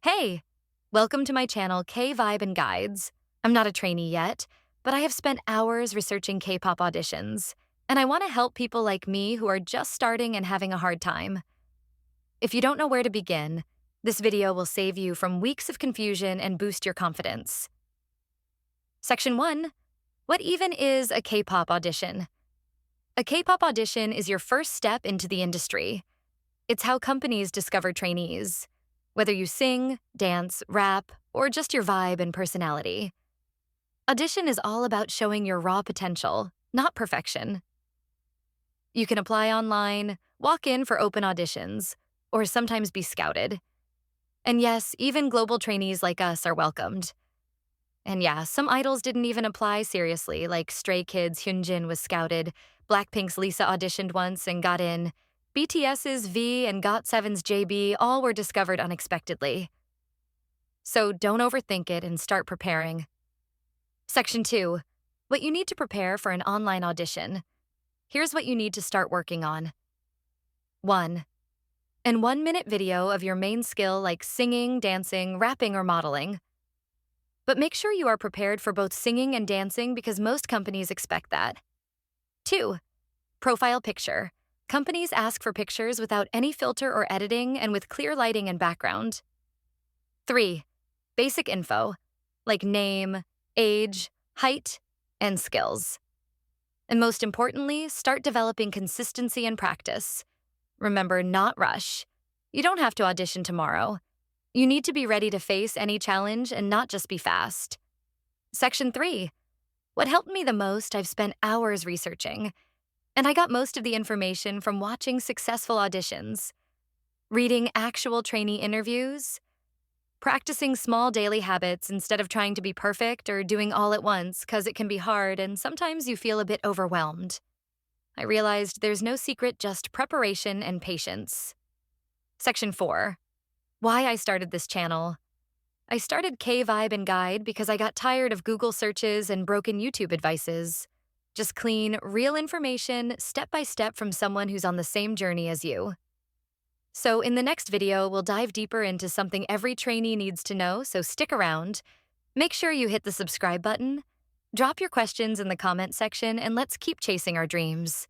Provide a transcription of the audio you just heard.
Hey, welcome to my channel K-Vibe and Guides. I'm not a trainee yet, but I have spent hours researching K-pop auditions, and I want to help people like me who are just starting and having a hard time. If you don't know where to begin, this video will save you from weeks of confusion and boost your confidence. Section 1. What even is a K-pop audition? A K-pop audition is your first step into the industry. It's how companies discover trainees. Whether you sing, dance, rap, or just your vibe and personality. Audition is all about showing your raw potential, not perfection. You can apply online, walk in for open auditions, or sometimes be scouted. And yes, even global trainees like us are welcomed. And yeah, some idols didn't even apply seriously, like Stray Kids' Hyunjin was scouted, Blackpink's Lisa auditioned once and got in, BTS's V and GOT7's JB all were discovered unexpectedly. So don't overthink it and start preparing. Section 2. What you need to prepare for an online audition. Here's what you need to start working on. 1. An 1-minute video of your main skill like singing, dancing, rapping, or modeling. But make sure you are prepared for both singing and dancing because most companies expect that. 2. Profile picture. Companies ask for pictures without any filter or editing and with clear lighting and background. 3. Basic info, like name, age, height, and skills. And most importantly, start developing consistency and practice. Remember, not rush. You don't have to audition tomorrow. You need to be ready to face any challenge and not just be fast. Section 3. What helped me the most, I've spent hours researching. And I got most of the information from watching successful auditions, reading actual trainee interviews, practicing small daily habits instead of trying to be perfect or doing all at once because it can be hard and sometimes you feel a bit overwhelmed. I realized there's no secret, just preparation and patience. Section 4. Why I started this channel. I started K-Vibe and Guide because I got tired of Google searches and broken YouTube advices. Just clean, real information, step by step from someone who's on the same journey as you. So in the next video, we'll dive deeper into something every trainee needs to know, so stick around. Make sure you hit the subscribe button, drop your questions in the comment section, and let's keep chasing our dreams.